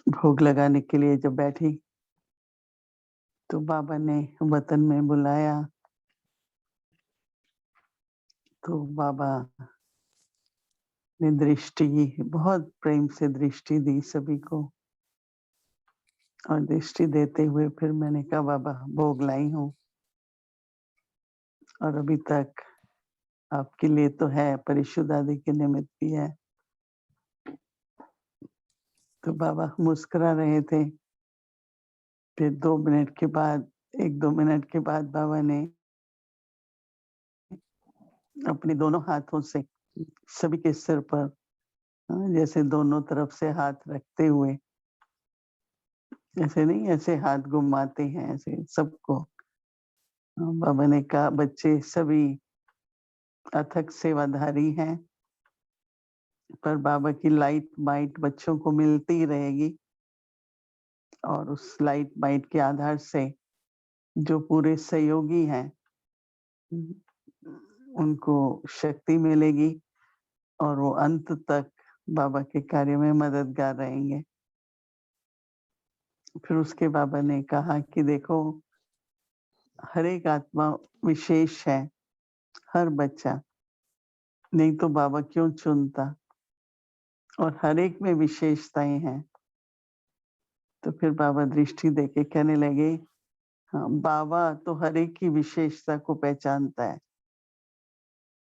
भोग लगाने के लिए जब बैठी तो बाबा ने वतन में बुलाया, तो बाबा ने दृष्टि, बहुत प्रेम से दृष्टि दी सभी को, और दृष्टि देते हुए फिर मैंने कहा बाबा भोग लाई हूँ, और अभी तक आपके लिए तो है, परिशुद्ध आदि के निमित्त भी है। तो बाबा मुस्कुरा रहे थे। फिर 2 मिनट के बाद, 1-2 मिनट के बाद बाबा ने अपने दोनों हाथों से सभी के सिर पर, जैसे दोनों तरफ से हाथ रखते हुए, ऐसे नहीं, ऐसे हाथ घुमाते हैं ऐसे सबको। बाबा ने कहा बच्चे सभी अथक सेवाधारी हैं, पर बाबा की लाइट माइट बच्चों को मिलती रहेगी, और उस लाइट माइट के आधार से जो पूरे सहयोगी हैं उनको शक्ति मिलेगी, और वो अंत तक बाबा के कार्य में मददगार रहेंगे। फिर उसके बाबा ने कहा कि देखो, हर एक आत्मा विशेष है, हर बच्चा, नहीं तो बाबा क्यों चुनता, और हर एक में विशेषताएं हैं। तो फिर बाबा दृष्टि देके कहने लगे, हाँ बाबा तो हर एक की विशेषता को पहचानता है।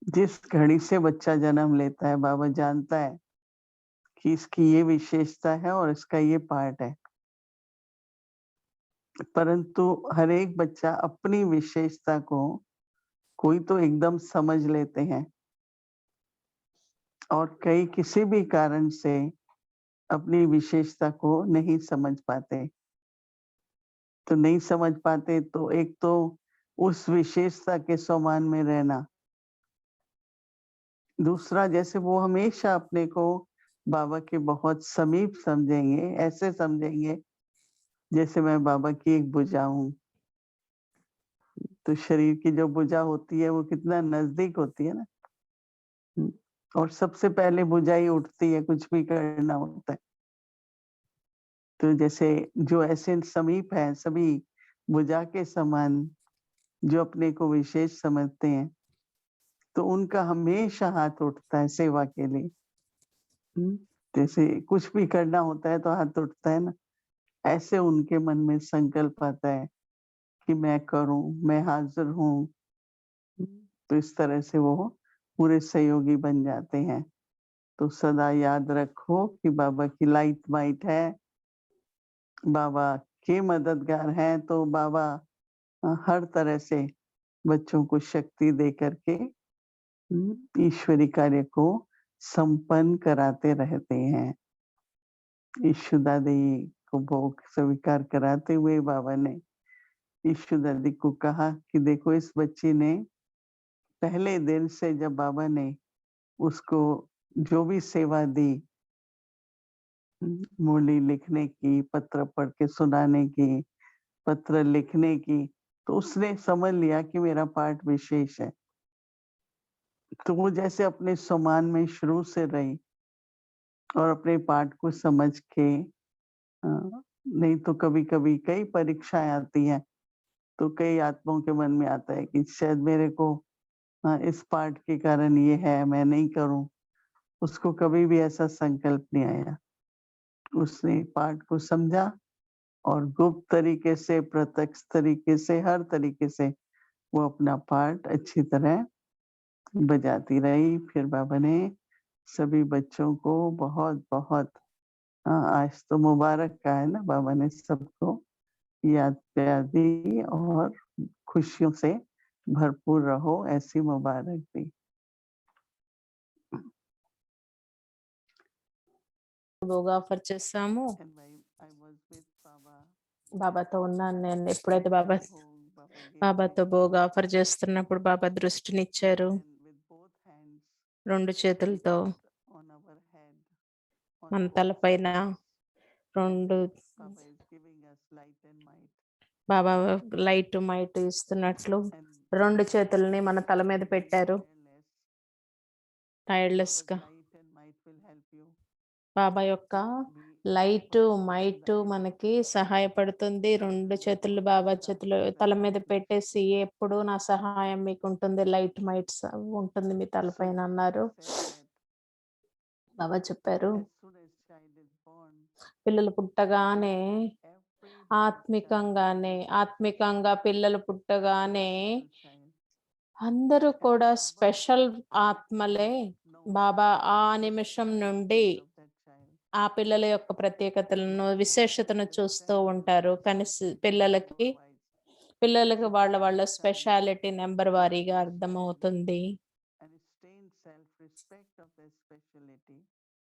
जिस घड़ी से बच्चा जन्म लेता है बाबा जानता है कि इसकी ये विशेषता है और इसका ये पार्ट है, परंतु हर एक बच्चा अपनी विशेषता को, कोई तो एकदम समझ लेते हैं, और कई किसी भी कारण से अपनी विशेषता को नहीं समझ पाते। तो नहीं समझ पाते तो एक तो उस विशेषता के समान में रहना, दूसरा जैसे वो हमेशा अपने को बाबा के बहुत समीप समझेंगे, ऐसे समझेंगे जैसे मैं बाबा की एक भुजा हूँ। तो शरीर की जो भुजा होती है वो कितना नजदीक होती है ना, और सबसे पहले भुजा ही उठती है, कुछ भी करना होता है। तो जैसे जो ऐसे समीप है सभी भुजा के समान, जो अपने को विशेष समझते हैं, तो उनका हमेशा हाथ उठता है सेवा के लिए। जैसे कुछ भी करना होता है तो हाथ उठता है ना, ऐसे उनके मन में संकल्प आता है कि मैं करूं, मैं हाजिर हूँ। तो इस तरह से वो पूरे सहयोगी बन जाते हैं। तो सदा याद रखो कि बाबा की लाइट माइट है, बाबा के मददगार हैं, तो बाबा हर तरह से बच्चों को शक्ति दे करके ईश्वरी कार्य को संपन्न कराते रहते हैं। ईशुदादी को भोग स्वीकार कराते हुए बाबा ने ईशुदादी को कहा कि देखो, इस बच्ची ने पहले दिन से जब बाबा ने उसको जो भी सेवा दी, मुरली लिखने की, पत्र पढ़ के सुनाने की, पत्र लिखने की, तो उसने समझ लिया कि मेरा पाठ विशेष है। तो वो जैसे अपने समान में शुरू से रही, और अपने पाठ को समझ के, नहीं तो कभी-कभी कई परीक्षाएँ आती हैं, तो कई आत्माओं के मन में आता है कि शायद मेरे को इस पाठ के कारण ये है, मैं नहीं करूँ। उसको कभी भी ऐसा संकल्प नहीं आया। उसने पाठ को समझा, और गुप्त तरीके से, प्रत्यक्ष तरीके से, हर तरीके से वो अपना पाठ अच्छी तरह बजाती रही। फिर बाबा ने सभी बच्चों को बहुत-बहुत, आज तो मुबारक का है ना, बाबा ने सबको याद प्यार दी, और खुशियों से भरपूर रहो ऐसी मुबारक दी। భోగ్ ఆఫర్ చేసాము. And I was with Baba. బాబాతో ఉన్నాను నేను. ఎప్పుడైతే బాబా Baba gave బాబాతో me, భోగ్ ఆఫర్ చేస్తున్నప్పుడు బాబా దృష్టినిచ్చారు. and with both hands 2 he చేతులతో put on our head, on మన both తలపైన sides. 2 Baba is giving us light and might. Baba light might ఇస్తున్నట్లు And 2 చేతుల్ని మన తల మీద be పెట్టారు. tireless. Baba's టైర్డ్‌లెస్‌గా light and might will help you. బాబా యొక్క Be లైటు, మైటు మనకి సహాయపడుతుంది. 2 చేతులు బాబా చేతులు తల మీద పెట్టేసి, ఎప్పుడు నా సహాయం మీకుంటుంది. లైట్, మైట్స్ ఉంటుంది మీ తలపైన అన్నారు. బాబా చెప్పారు. పిల్లలు పుట్టగానే ఆత్మికంగా పిల్లలు పుట్టగానే అందరూ కూడా స్పెషల్ ఆత్మలే. బాబా ఆ నిమిషం నుండి ఆ పిల్లల యొక్క ప్రత్యేకతలను, విశేషతను చూస్తూ ఉంటారు. కానీ పిల్లలకి వాళ్ళ స్పెషాలిటీ నంబర్ వారీగా అర్థమవుతుంది.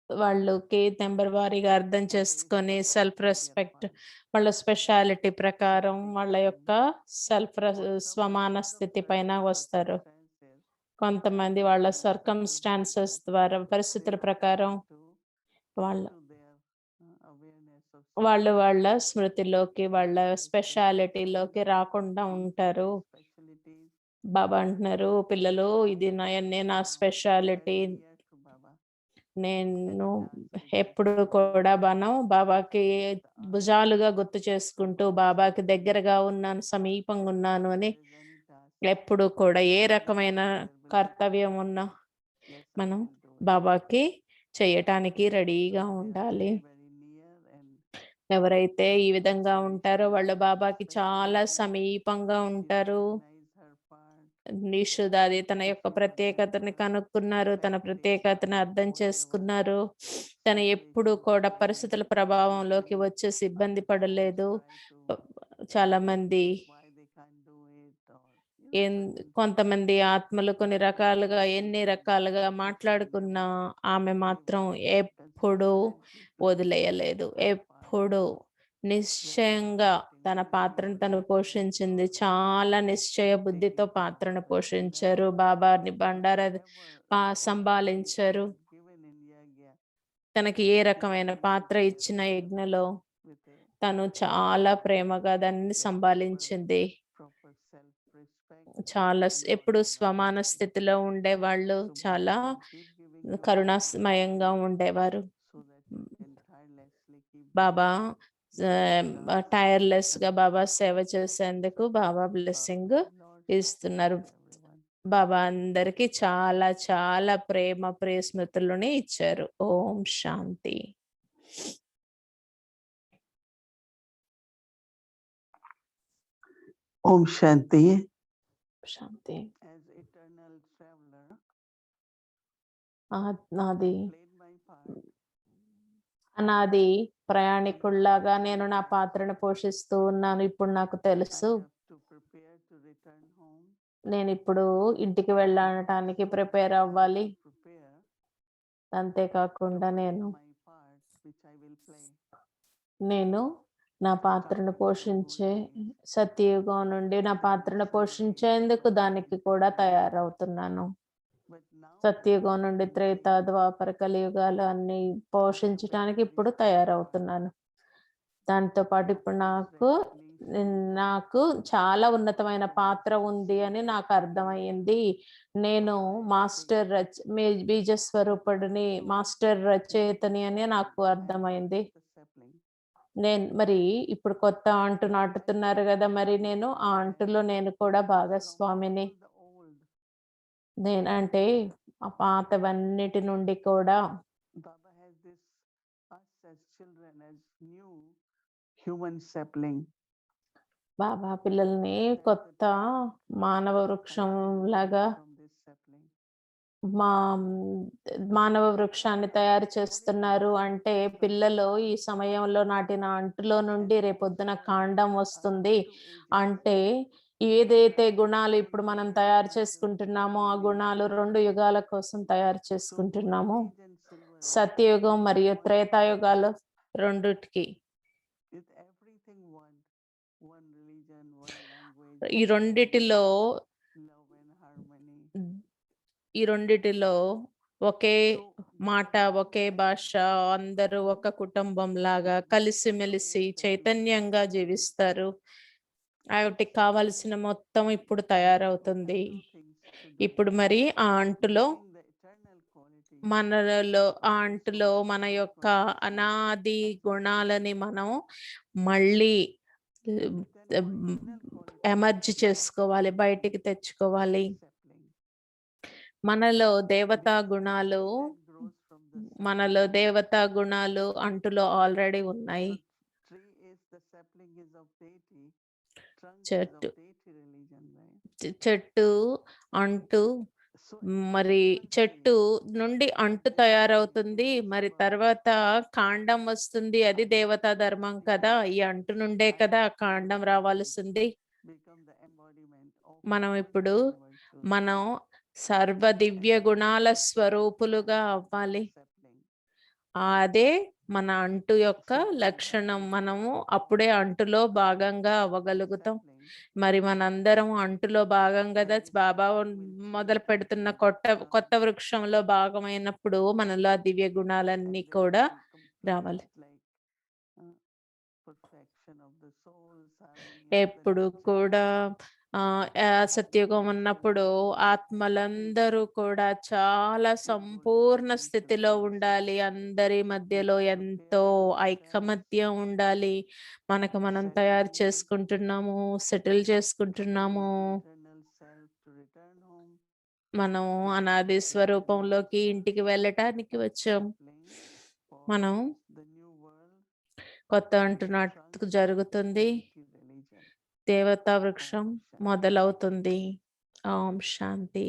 వాళ్ళకి నంబర్ వారీగా అర్థం చేసుకొని సెల్ఫ్ రెస్పెక్ట్, వాళ్ళ స్పెషాలిటీ ప్రకారం వాళ్ళ యొక్క స్వమాన స్థితి పైన వస్తారు. కొంతమంది వాళ్ళ సర్కమ్‌స్టాన్సెస్ ద్వారా పరిస్థితుల ప్రకారం వాళ్ళ వాళ్ళ స్మృతిలోకి, వాళ్ళ స్పెషాలిటీలోకి రాకుండా ఉంటారు. బాబా అంటున్నారు, పిల్లలు ఇది నా స్పెషాలిటీ. నేను ఎప్పుడు కూడా మనం బాబాకి భుజాలుగా గుర్తు చేసుకుంటూ, బాబాకి దగ్గరగా ఉన్నాను, సమీపంగా ఉన్నాను అని ఎప్పుడు కూడా ఏ రకమైన కర్తవ్యం ఉన్నా మనం బాబాకి చేయటానికి రెడీగా ఉండాలి. ఎవరైతే ఈ విధంగా ఉంటారో వాళ్ళు బాబాకి చాలా సమీపంగా ఉంటారు. నిషుదాది తన యొక్క ప్రత్యేకతని కనుక్కున్నారు. తన ప్రత్యేకతను అర్థం చేసుకున్నారు. తను ఎప్పుడు కూడా పరిస్థితుల ప్రభావంలోకి వచ్చేసి ఇబ్బంది పడలేదు. చాలా మంది కొంతమంది ఆత్మలు ఎన్ని రకాలుగా మాట్లాడుకున్నా ఆమె మాత్రం ఎప్పుడూ వదిలేయలేదు. ఎప్పుడు నిశ్చయంగా తన పాత్రను తను పోషించింది. చాలా నిశ్చయ బుద్ధితో పాత్రను పోషించారు. బాబాని సంభాళించారు. తనకి ఏ రకమైన పాత్ర ఇచ్చిన యజ్ఞలో తను చాలా ప్రేమగా దాన్ని సంభాళించింది. చాలా ఎప్పుడు స్వమాన స్థితిలో ఉండేవాళ్ళు, చాలా కరుణామయంగా ఉండేవారు. బాబా టైర్‌లెస్‌గా బాబా సేవ చేసేందుకు బాబా బ్లెస్సింగ్ ఇస్తున్నారు. బాబా అందరికి చాలా చాలా ప్రియ స్మృతులని ఇచ్చారు. ఓం శాంతి. ఓం శాంతి. శాంతి. నాది ప్రయాణికుల్లాగా నేను నా పాత్రను పోషిస్తూ ఉన్నాను. ఇప్పుడు నాకు తెలుసు నేను ఇప్పుడు ఇంటికి వెళ్ళటానికి ప్రిపేర్ అవ్వాలి. అంతేకాకుండా నేను నా పాత్రను సత్యయుగం నుండి నా పాత్రను పోషించేందుకు దానికి కూడా తయారవుతున్నాను. సత్యయుగం నుండి త్రేత, ద్వాపర, కలియుగాలు అన్ని పోషించడానికి ఇప్పుడు తయారవుతున్నాను. దాంతో పాటు ఇప్పుడు నాకు చాలా ఉన్నతమైన పాత్ర ఉంది అని నాకు అర్థమయ్యింది. నేను మాస్టర్ బీజ స్వరూపుడిని, మాస్టర్ రచయితని అని నాకు అర్థమైంది. మరి ఇప్పుడు కొత్త అంటు నాటుతున్నారు కదా, మరి నేను ఆ అంటులో నేను కూడా భాగస్వామిని. అంటే ఆ పాతవన్నిటి నుండి కూడా బాబా పిల్లల్ని కొత్త మానవ వృక్షం లాగా మానవ వృక్షాన్ని తయారు చేస్తున్నారు. అంటే పిల్లలు ఈ సమయంలో నాటిన అంటులో నుండి రేపొద్దున కాండం వస్తుంది. అంటే ఏదైతే గుణాలు ఇప్పుడు మనం తయారు చేసుకుంటున్నామో ఆ గుణాలు 2 యుగాల కోసం తయారు చేసుకుంటున్నాము. సత్యయుగం మరియు త్రేతాయుగాలు రెండిటికి. ఈ రెండిటిలో ఒకే మాట, ఒకే భాష, అందరూ ఒక కుటుంబం లాగా కలిసిమెలిసి చైతన్యంగా జీవిస్తారు. వాటికి కావలసిన మొత్తం ఇప్పుడు తయారవుతుంది. ఇప్పుడు మరి ఆ అంటులో మనలో ఆ అంటులో మన యొక్క అనాది గుణాలని మనం మళ్ళీ ఎమర్జ్ చేసుకోవాలి, బయటికి తెచ్చుకోవాలి. మనలో దేవతా గుణాలు అంటులో ఆల్రెడీ ఉన్నాయి. చెట్టు చెట్టు అంటు మరి చెట్టు నుండి అంటు తయారవుతుంది. మరి తర్వాత కాండం వస్తుంది. అది దేవతా ధర్మం కదా! ఈ అంటు నుండే కదా కాండం రావాల్సింది. మనం ఇప్పుడు మనం సర్వ దివ్య గుణాల స్వరూపులుగా అవ్వాలి. అదే మన అంటు యొక్క లక్షణం. మనము అప్పుడే అంటులో భాగంగా అవ్వగలుగుతాం. మరి మనందరం అంటులో భాగం గదా! బాబా మొదలు పెడుతున్న కొత్త వృక్షంలో భాగమైనప్పుడు మనలో ఆ దివ్య గుణాలన్నీ కూడా రావాలి. ఎప్పుడు కూడా సత్యుగం ఉన్నప్పుడు ఆత్మలందరూ కూడా చాలా సంపూర్ణ స్థితిలో ఉండాలి. అందరి మధ్యలో ఎంతో ఐకమత్యం ఉండాలి. మనకు మనం తయారు చేసుకుంటున్నాము, సెటిల్ చేసుకుంటున్నాము. మనం అనాది స్వరూపంలోకి ఇంటికి వెళ్ళటానికి వచ్చాం. మనం కొత్త అంటున్నట్టు జరుగుతుంది. దేవతా వృక్షం మొదలవుతుంది. ఓం శాంతి.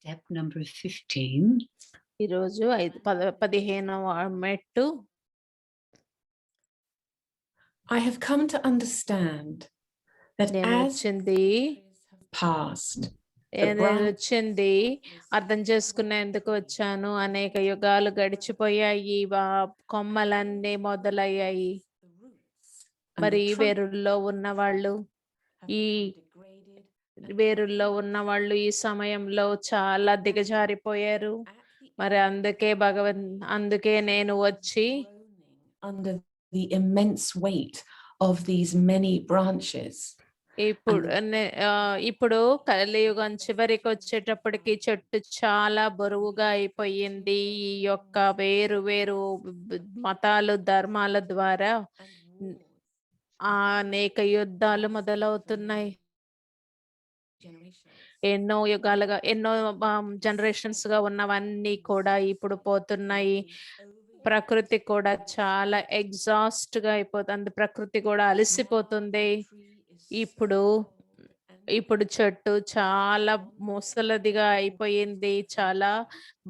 Step number 15. ఈరోజు 15వ మెట్టు. I have come to understand that నేను as వచ్చింది have passed, నేను వచ్చింది అర్థం చేసుకునేందుకు వచ్చాను. అనేక యుగాలు గడిచిపోయాయి. కొమ్మలన్నీ మొదలయ్యాయి. మరి వేరుల్లో ఉన్నవాళ్ళు ఈ సమయంలో చాలా దిగజారిపోయారు. మరి అందుకే నేను వచ్చి under the immense weight of these many branches. ఇప్పుడు కలియుగం చివరికి వచ్చేటప్పటికి చెట్టు చాలా బరువుగా అయిపోయింది. ఈ యొక్క వేరు వేరు మతాలు, ధర్మాల ద్వారా అనేక యుద్ధాలు మొదలవుతున్నాయి. ఎన్నో యుగాలుగా ఎన్నో జనరేషన్స్ గా ఉన్నవన్నీ కూడా ఇప్పుడు పోతున్నాయి. ప్రకృతి కూడా చాలా ఎగ్జాస్ట్ గా అయిపోతుంది. ప్రకృతి కూడా అలసిపోతుంది. ఇప్పుడు చెట్టు చాలా ముసలదిగా అయిపోయింది. చాలా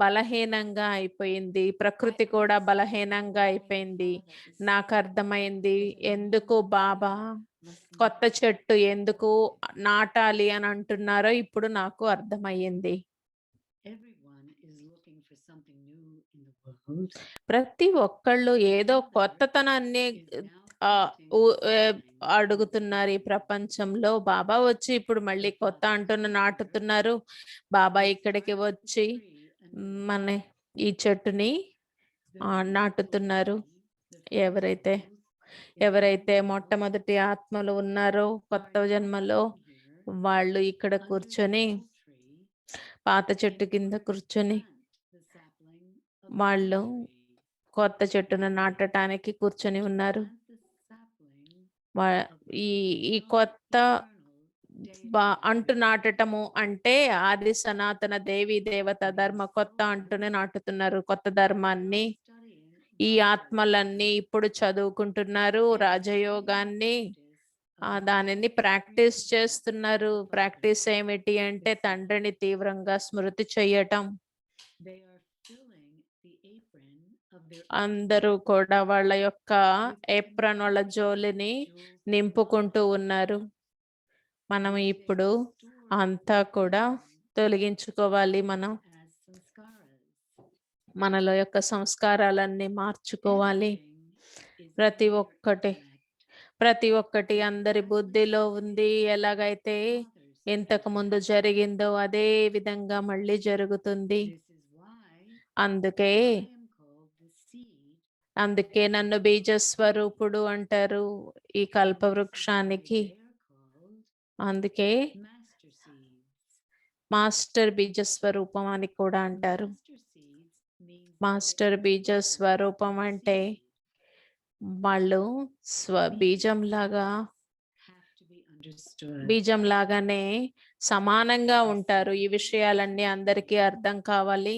బలహీనంగా అయిపోయింది. ప్రకృతి కూడా బలహీనంగా అయిపోయింది. నాకు అర్థమైంది ఎందుకు బాబా కొత్త చెట్టు ఎందుకు నాటాలి అని అంటున్నారో ఇప్పుడు నాకు అర్థమయ్యింది. ప్రతి ఒక్కళ్ళు ఏదో కొత్తతనాన్ని అడుగుతున్నారు ఈ ప్రపంచంలో. బాబా వచ్చి ఇప్పుడు మళ్ళీ కొత్త నాటుతున్నారు. బాబా ఇక్కడికి వచ్చి మన ఈ చెట్టుని నాటుతున్నారు. ఎవరైతే మొట్టమొదటి ఆత్మలు ఉన్నారో కొత్త జన్మలో వాళ్ళు ఇక్కడ కూర్చొని పాత చెట్టు కింద కూర్చొని వాళ్ళు కొత్త చెట్టును నాటడానికి కూర్చొని ఉన్నారు. ఈ కొత్త అంటు నాటటము అంటే ఆది సనాతన దేవి దేవత ధర్మ కొత్త అంటుని నాటుతున్నారు. కొత్త ధర్మాన్ని ఈ ఆత్మలన్నీ ఇప్పుడు చదువుకుంటున్నారు. రాజయోగాన్ని దానిని ప్రాక్టీస్ చేస్తున్నారు. ప్రాక్టీస్ ఏమిటి అంటే తండ్రిని తీవ్రంగా స్మృతి చేయటం. అందరూ కూడా వాళ్ళ యొక్క ఏప్రన్ వాళ్ళ జోలిని నింపుకుంటూ ఉన్నారు. మనం ఇప్పుడు అంతా కూడా తొలగించుకోవాలి. మనం మనలో యొక్క సంస్కారాలన్నీ మార్చుకోవాలి. ప్రతి ఒక్కటి అందరి బుద్ధిలో ఉంది. ఎలాగైతే ఇంతకు ముందు జరిగిందో అదే విధంగా మళ్ళీ జరుగుతుంది. అందుకే నన్ను బీజ స్వరూపుడు అంటారు ఈ కల్పవృక్షానికి. అందుకే మాస్టర్ బీజ స్వరూపం అని కూడా అంటారు. మాస్టర్ బీజ స్వరూపం అంటే వాళ్ళు బీజం లాగానే సమానంగా ఉంటారు. ఈ విషయాలన్నీ అందరికీ అర్థం కావాలి.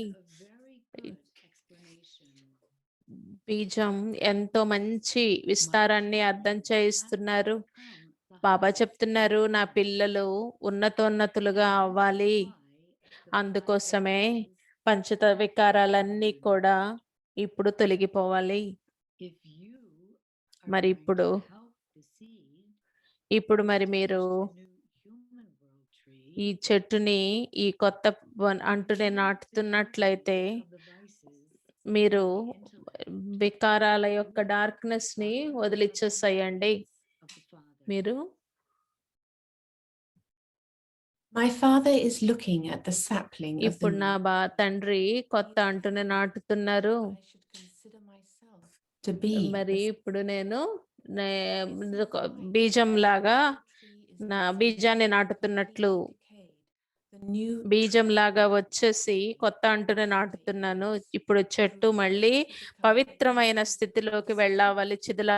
బీజం ఎంతో మంచి విస్తారాన్ని అర్థం చేయిస్తున్నారు. బాబా చెప్తున్నారు, నా పిల్లలు ఉన్నతోన్నతులుగా అవ్వాలి. అందుకోసమే పంచత వికారాలన్నీ కూడా ఇప్పుడు తొలగిపోవాలి. మరి ఇప్పుడు మరి మీరు ఈ చెట్టుని ఈ కొత్త అంటుని నాటుతున్నట్లయితే మీరు వికారాల యొక్క డార్క్నెస్ ని వదిలిచ్చేసేయండి. మీరు My father is looking at the sapling of the ఇప్పుడు నా తండ్రి కొత్త అంటుని నాటుతున్నారు. I should consider myself to be మరి the ఇప్పుడు నేను బీజం లాగా నా బీజాన్ని నాటుతున్నట్లు బీజం లాగా వచ్చేసి కొత్త అంటుని నాటుతున్నాను. ఇప్పుడు చెట్టు మళ్ళీ పవిత్రమైన స్థితిలోకి వెళ్ళాలి, చిదుల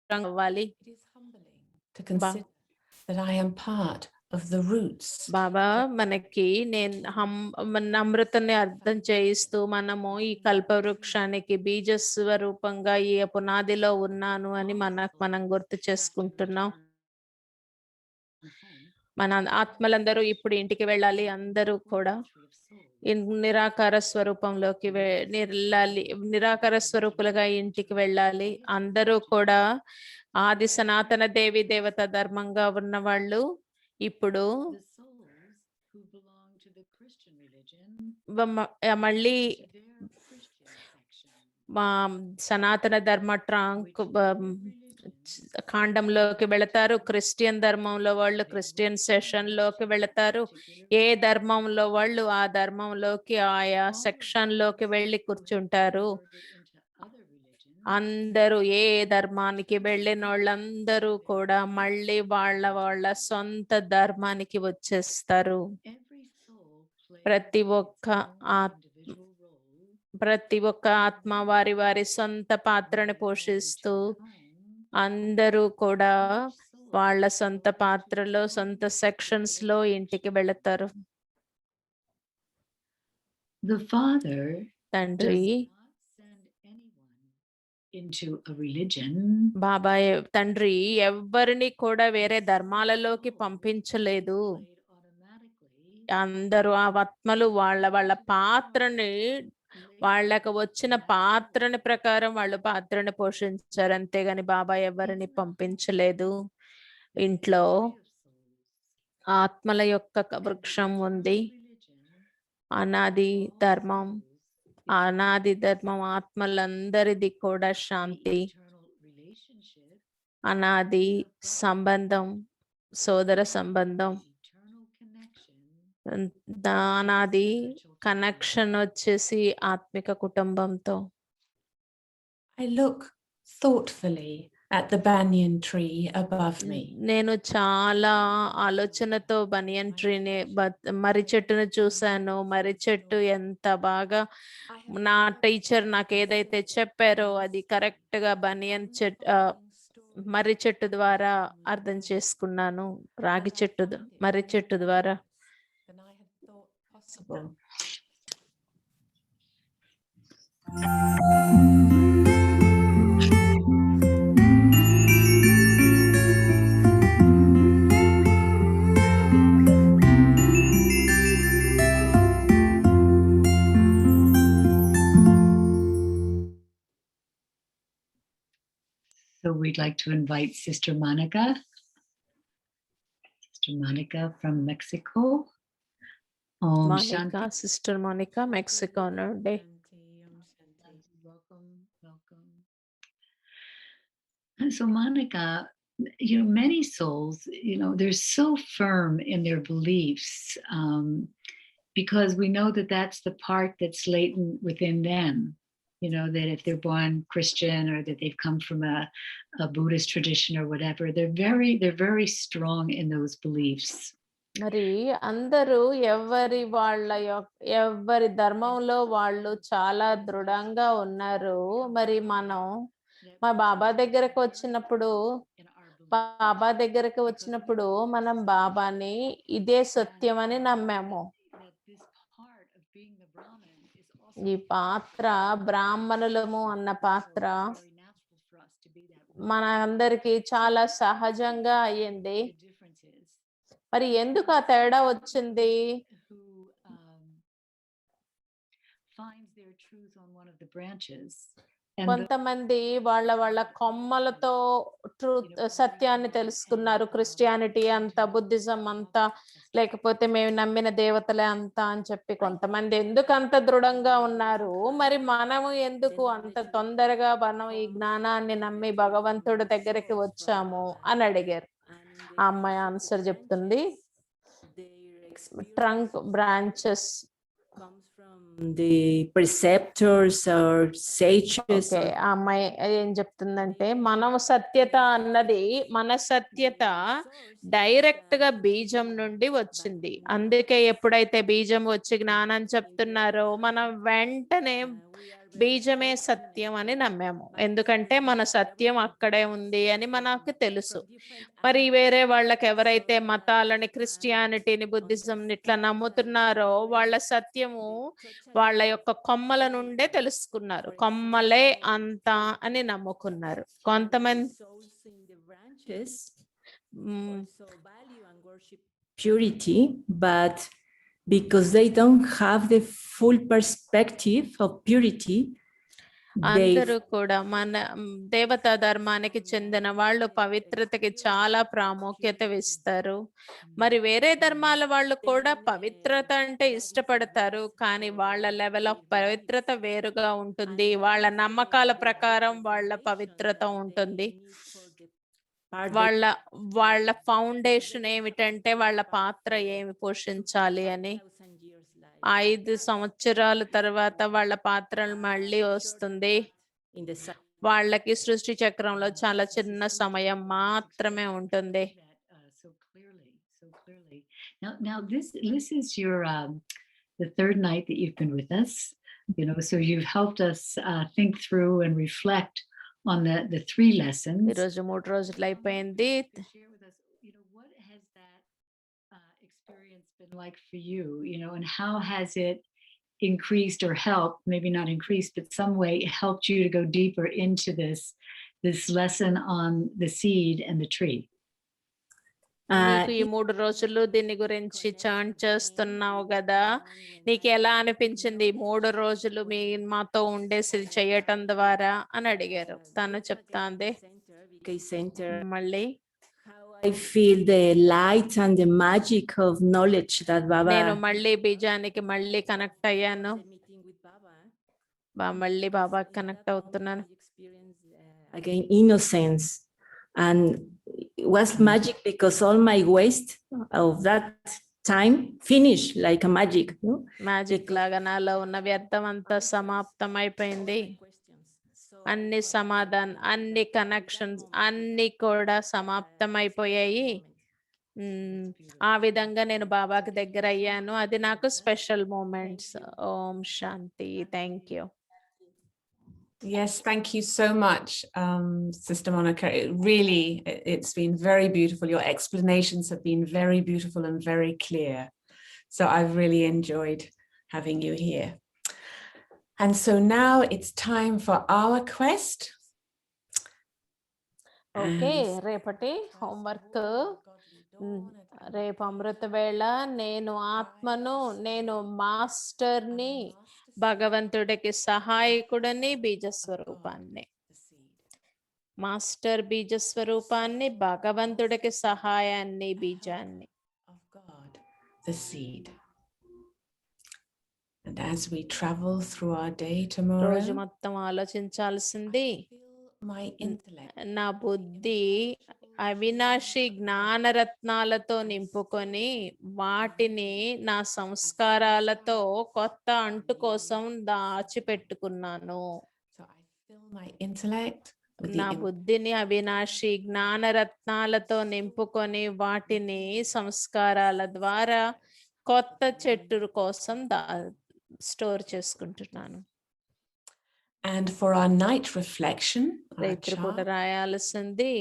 అవ్వాలి. It is humbling to consider that I am part of the roots. బాబా మనకి నమ్రతని అర్థం చేయిస్తూ మనము ఈ కల్పవృక్షానికి బీజ స్వరూపంగా ఈ పునాదిలో ఉన్నాను అని మనం గుర్తు చేసుకుంటున్నాం. మన ఆత్మలందరూ ఇప్పుడు ఇంటికి వెళ్ళాలి. అందరూ కూడా నిరాకార స్వరూపంలోకి వెళ్ళాలి, నిరాకార స్వరూపులుగా ఇంటికి వెళ్ళాలి. అందరూ కూడా ఆది సనాతన దేవి దేవత ధర్మంగా ఉన్న వాళ్ళు ఇప్పుడు మళ్ళీ మా సనాతన ధర్మ కాండంలోకి వెళతారు. క్రిస్టియన్ ధర్మంలో వాళ్ళు క్రిస్టియన్ సెషన్ లోకి వెళతారు. ఏ ధర్మంలో వాళ్ళు ఆ ధర్మంలోకి ఆయా సెక్షన్ లోకి వెళ్ళి కూర్చుంటారు. అందరూ ఏ ధర్మానికి వెళ్ళిన వాళ్ళందరూ కూడా మళ్ళీ వాళ్ళ సొంత ధర్మానికి వచ్చేస్తారు. ప్రతి ఒక్క ఆత్మ వారి సొంత పాత్రను పోషిస్తూ అందరూ కూడా వాళ్ళ సొంత పాత్రలో సొంత సెక్షన్స్ లో ఇంటికి వెళతారు. The Father తండ్రి into a religion. బాబా తండ్రి ఎవ్వరిని కూడా వేరే ధర్మాలలోకి పంపించలేదు. అందరూ ఆ ఆత్మలు వాళ్ళ పాత్రని వాళ్ళకు వచ్చిన పాత్రని ప్రకారం వాళ్ళు పాత్రని పోషించారు. అంతేగాని బాబా ఎవరిని పంపించలేదు. ఇంట్లో ఆత్మల యొక్క వృక్షం ఉంది. అనాది ధర్మం ఆత్మలందరిది కూడా శాంతి, అనాది సంబంధం, సోదర సంబంధం, అనాది కనెక్షన్ వచ్చేసి ఆత్మిక కుటుంబంతో. I look thoughtfully at the banyan tree above me. నేను చాలా ఆలోచనతో బనియన్ ట్రీని మర్రి చెట్టును చూశాను. మర్రి చెట్టు ఎంత బాగా నా టీచర్ నాకు ఏదైతే చెప్పారో అది కరెక్ట్ గా బనియన్ మర్రి చెట్టు ద్వారా అర్థం చేసుకున్నాను. రాగి చెట్టు మర్రి చెట్టు ద్వారా. Than I had thought possible. So we'd like to invite Sister Monica from Mexico Om Monica, Shanti. Sister Monica Mexico నుండి. Welcome, welcome. And so, Monica, many souls, they're so firm in their beliefs because we know that that's the part that's latent within them. That if they're born Christian or that they've come from a Buddhist tradition or whatever, they're very strong in those beliefs. మరి అందరూ ఎవరి ధర్మంలో వాళ్ళు చాలా దృఢంగా ఉన్నారు. మరి మనం మా బాబా దగ్గరకు వచ్చినప్పుడు మనం బాబాని ఇదే సత్యం అని నమ్మాము. ఈ పాత్ర బ్రాహ్మణులము అన్న పాత్ర మన అందరికి చాలా సహజంగా అయ్యింది. మరి ఎందుకు ఆ తేడా వచ్చింది? కొంతమంది వాళ్ళ కొమ్మలతో సత్యాన్ని తెలుసుకున్నారు. క్రిస్టియానిటీ అంతా, బుద్ధిజం అంతా, లేకపోతే మేము నమ్మిన దేవతలే అంతా అని చెప్పి కొంతమంది ఎందుకు అంత దృఢంగా ఉన్నారు? మరి మనము ఎందుకు అంత తొందరగా మనం ఈ జ్ఞానాన్ని నమ్మి భగవంతుడి దగ్గరికి వచ్చాము అని అడిగారు. ఆ అమ్మాయి ఆన్సర్ చెప్తుంది. Trunk branches the preceptors or sages. ఆ అమ్మాయి ఏం చెప్తుందంటే, మన సత్యత డైరెక్ట్ గా బీజం నుండి వచ్చింది. అందుకే ఎప్పుడైతే బీజం వచ్చి జ్ఞానం చెప్తున్నారో మనం వెంటనే బీజమే సత్యం అని నమ్మాము. ఎందుకంటే మన సత్యం అక్కడే ఉంది అని మనకు తెలుసు. మరి వేరే వాళ్ళకి ఎవరైతే మతాలని, క్రిస్టియానిటీని, బుద్ధిజం ఇట్లా నమ్ముతున్నారో వాళ్ళ సత్యము వాళ్ళ యొక్క కొమ్మల నుండే తెలుసుకున్నారు. కొమ్మలే అంతా అని నమ్ముకున్నారు. కొంతమంది purity, but because they don't have the full perspective of purity, అందరూ కూడా మన దేవతా ధర్మానికి చెందిన వాళ్ళు పవిత్రతకి చాలా ప్రాముఖ్యత ఇస్తారు. మరి వేరే ధర్మాల వాళ్ళు కూడా పవిత్రత అంటే ఇష్టపడతారు, కానీ వాళ్ళ లెవెల్ ఆఫ్ పవిత్రత వేరుగా ఉంటుంది. వాళ్ళ నమ్మకాల ప్రకారం వాళ్ళ పవిత్రత ఉంటుంది. వాళ్ళ ఫౌండేషన్ ఏమిటంటే వాళ్ళ పాత్ర ఏమి పోషించాలి అని. 5 సంవత్సరాల తర్వాత వాళ్ళ పాత్రలు మళ్ళీ వస్తుంది. వాళ్ళకి సృష్టి చక్రంలో చాలా చిన్న సమయం మాత్రమే ఉంటుంది. Now this is your the third night that you've been with us. So you've helped us think through and reflect on the 3 lessons. ఈ రోజు 3 రోజులు అయిపోయింది. What has that experience been like for you? And how has it increased or helped, maybe not increased, but some way helped you to go deeper into this lesson on the seed and the tree? నీకు ఈ 3 రోజులు దీని గురించి churn చేస్తున్నావు కదా, నీకు ఎలా అనిపించింది 3 రోజులు మాతో ఉండేసి చేయటం ద్వారా అని అడిగారు. తను చెప్తాంది మళ్ళీ, I feel the light and the magic of knowledge that Baba. నేను మళ్ళీ బీజానికి మళ్ళీ కనెక్ట్ అయ్యాను. మళ్ళీ బాబా కనెక్ట్ అవుతున్నాను. Again, innocence, and it was magic because all my waste of that time finished like a magic. Magic లాగా నాలో ఉన్న వ్యర్థం అంతా సమాప్తం అయిపోయింది. అన్ని సమాధానం, అన్ని కనెక్షన్స్ అన్ని కూడా సమాప్తం అయిపోయాయి. ఆ విధంగా నేను బాబాకి దగ్గర అయ్యాను. అది నాకు special moments. Om Shanti. Thank you. Yes, thank you so much, Sister Monica. It's been very beautiful. Your explanations have been very beautiful and very clear. So I've really enjoyed having you here. And so now it's time for our quest. Okay, రేపటి homework. రేపు అమృత వేళ నేను ఆత్మను, నేను మాస్టర్ని, భగవంతుడికి సహాయకుడిని, బీజస్వరూపాన్ని. Master బీజస్వరూపాన్ని, భగవంతుడికి సహాయాన్ని, బీజాన్ని. Of God, the seed. And as we travel through our day tomorrow, రోజు మొత్తం ఆలోచించాల్సింది I fill my intellect నా బుద్ధి అవినాశి జ్ఞానరత్నాలతో నింపుకొని వాటిని నా సంస్కారాలతో కొత్త అంటు కోసం దాచిపెట్టుకున్నాను. So I fill my intellect with నా the బుద్ధిని అవినాశి జ్ఞానరత్నాలతో నింపుకొని వాటిని సంస్కారాల ద్వారా కొత్త చెట్టు కోసం స్టోర్ చేసుకుంటున్నాను. and for our night reflection, our రైతుపూట chant, రాయాల్సింది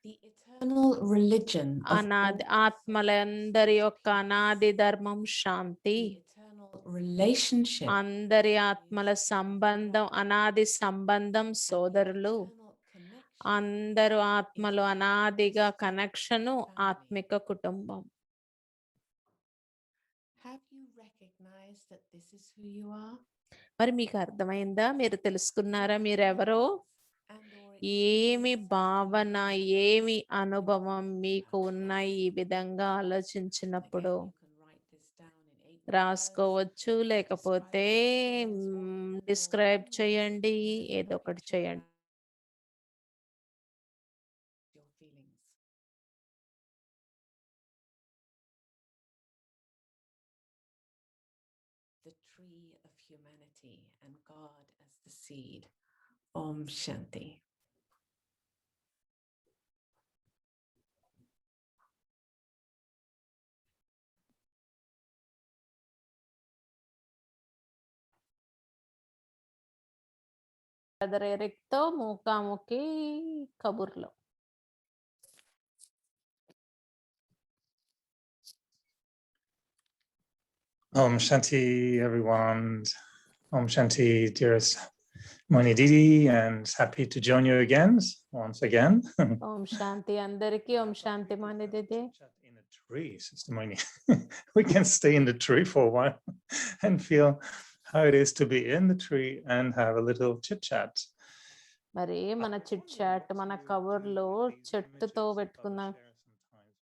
the eternal religion of అనాది ఆత్మలందరి యొక్క అనాది ధర్మం శాంతి, the eternal relationship, అందరి ఆత్మల సంబంధం అనాది సంబంధం సోదరులు, eternal connection, అందరు ఆత్మలు అనాదిగా కనెక్షను ఆత్మిక కుటుంబం. Have you recognized that this is who you are? మరి మీకు అర్థమైందా? మీరు తెలుసుకున్నారా మీరెవరో? ఏమి భావన, ఏమి అనుభవం మీకు ఉన్నాయి ఈ విధంగా ఆలోచించినప్పుడు? రాసుకోవచ్చు, లేకపోతే డిస్క్రైబ్ చేయండి, ఏదో ఒకటి చేయండి. Your feelings. The tree of humanity and God as the seed. Om Shanti. Brother ఎరిక్తో ముఖాముఖి కబుర్లో. Om Shanti, everyone. Om Shanti, dearest Moni Didi, and happy to join you again, once again. ఓం శాంతి అందరికీ. ఓం శాంతి మానిదిది. In a tree, Sister Moni. We can stay in the tree for a while and feel how it is to be in the tree and have a little chit chat. మరి మన chit chat, మన కబుర్లో చెట్టుతో పెట్టుకుందాం.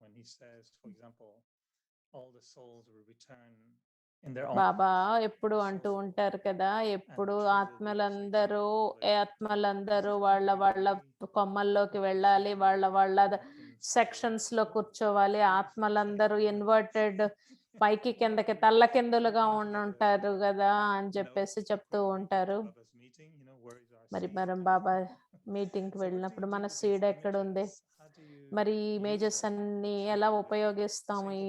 When he says, for example, all the souls will return in their own. బాబా ఎప్పుడు అంటూ ఉంటారు కదా, ఎప్పుడు ఆత్మలందరూ వాళ్ళ వాళ్ళ కొమ్మల్లోకి వెళ్ళాలి, వాళ్ళ సెక్షన్స్ లో కూర్చోవాలి. ఆత్మలందరూ ఇన్వర్టెడ్ పైకి కిందకి తల్లకిందులుగా ఉంటారు కదా అని చెప్పేసి చెప్తూ ఉంటారు. మరి మనం బాబా మీటింగ్ కి వెళ్ళినప్పుడు మన సీడ్ ఎక్కడ ఉంది? మరి ఇమేజెస్ అన్ని ఎలా ఉపయోగిస్తాము? ఈ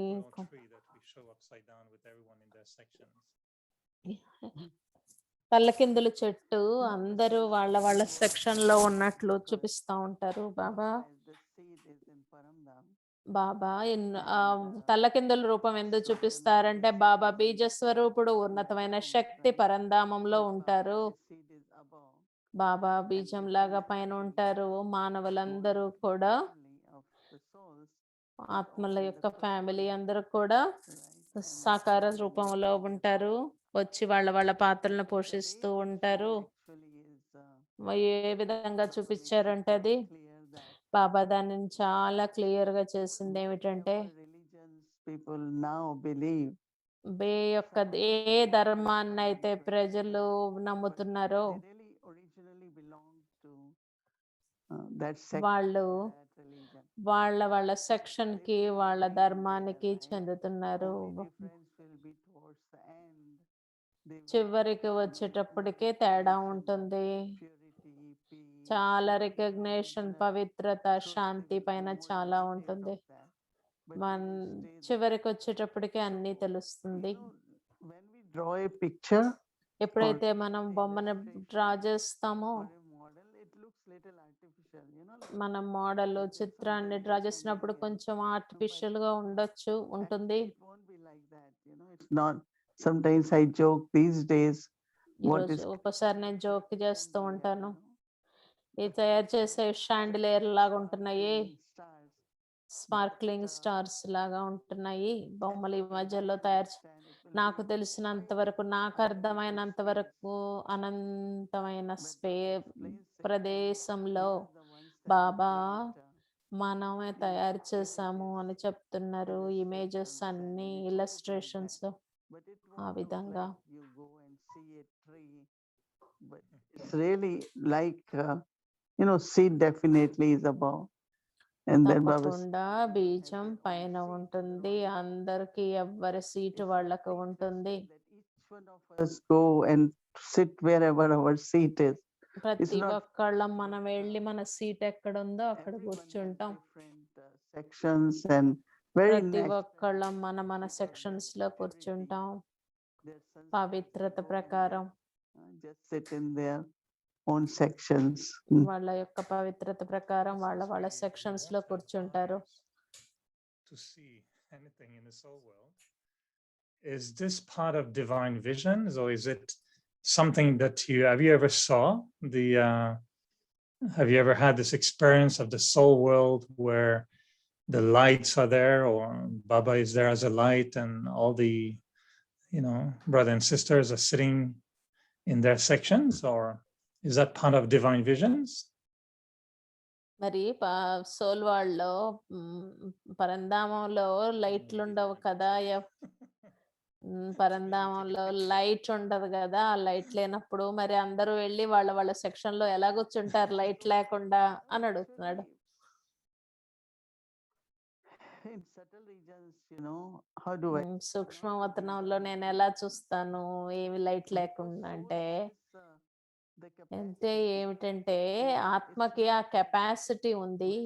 తల్లకిందుల చెట్టు అందరూ వాళ్ళ సెక్షన్ లో ఉన్నట్లు చూపిస్తా ఉంటారు బాబా. బాబా తల్లకిందుల రూపం ఎందుకు చూపిస్తారంటే, బాబా బీజ స్వరూపుడు ఉన్నతమైన శక్తి పరంధామంలో ఉంటారు. బాబా బీజం లాగా పైన ఉంటారు. మానవులందరూ కూడా, ఆత్మల యొక్క ఫ్యామిలీ అందరూ కూడా సాకార రూపంలో ఉంటారు. వచ్చి వాళ్ళ పాత్రలను పోషిస్తూ ఉంటారు. ఏ విధంగా చూపించారంటే అది బాబా దాన్ని చాలా క్లియర్ గా చేసింది ఏమిటంటే, యొక్క ఏ ధర్మాన్ని అయితే ప్రజలు నమ్ముతున్నారో వాళ్ళు వాళ్ళ సెక్షన్ కి, వాళ్ళ ధర్మానికి చెందుతున్నారు. చివరికి వచ్చేటప్పటికే తేడా ఉంటుంది. చాలా రికగ్నేషన్, పవిత్రత, శాంతి పైన చాలా ఉంటుంది. చివరికి వచ్చేటప్పటికే అన్ని తెలుస్తుంది. ఎప్పుడైతే మనం బొమ్మను డ్రా చేస్తామో, మనం మోడల్ చిత్రాన్ని డ్రా చేసినప్పుడు కొంచెం ఆర్టిఫిషియల్ గా ఉంటుంది. Sometimes I joke these days. ఒకసారి నేను జోక్ చేస్తూ ఉంటాను, ఇది తయారు చేసే షాండిలియర్ లాగా ఉంటున్నాయి, స్పార్క్లింగ్ స్టార్స్ లాగా ఉంటున్నాయి బొమ్మలు ఈ మధ్యలో నాకు తెలిసినంత వరకు, నాకు అర్థమైనంత వరకు అనంతమైన ప్రదేశంలో బాబా మనమే తయారు చేసాము అని చెప్తున్నారు. ఇమేజెస్ అన్ని ఇలస్ట్రేషన్స్ But it ఆ won't look విధంగా like you go and see a tree, but it's really like, seed definitely is above. And then Baba తప్పకుండా బీజం పైన ఉంటుంది, అందరికి ఎవ్వరి సీటు వాళ్ళకు ఉంటుంది. that each one of us go and sit wherever our seat is. ప్రతి not- ఒక్కళ్ళం మనం వెళ్ళి మన సీట్ ఎక్కడ ఉందో అక్కడ Everyone has కూర్చుంటాం. different sections and very ప్రతి nice. ఒక్కళ్ళం మన సెక్షన్స్ లో కూర్చుంటాం. Their sons పవిత్రత go ప్రకారం and, just sit in their own sections. వాళ్ళ యొక్క పవిత్రత ప్రకారం వాళ్ళ సెక్షన్స్ లో కూర్చుంటారు. To see anything in the soul world, is this part of divine visions, or is it something that have you ever saw the have you ever had this experience of the soul world where the lights are there, or Baba is there as a light, and all the brothers and sisters are sitting in their sections, or is that part of divine visions? మరి soul వాళ్ళలో పరంధామంలో లైట్లు ఉండవు కదా, పరంధామంలో light ఉండదు కదా. ఆ light లేనప్పుడు మరి అందరూ వెళ్ళి వాళ్ళ సెక్షన్ లో ఎలా కూర్చుంటారు లైట్ లేకుండా అని అడుగుతున్నాడు. In subtle regions, how do I? సూక్ష్మవతనంలో నేను ఎలా చూస్తాను ఏమి లైట్ లేకుండా అంటే, అంటే ఏమిటంటే ఆత్మకి ఆ కెపాసిటీ ఉంది.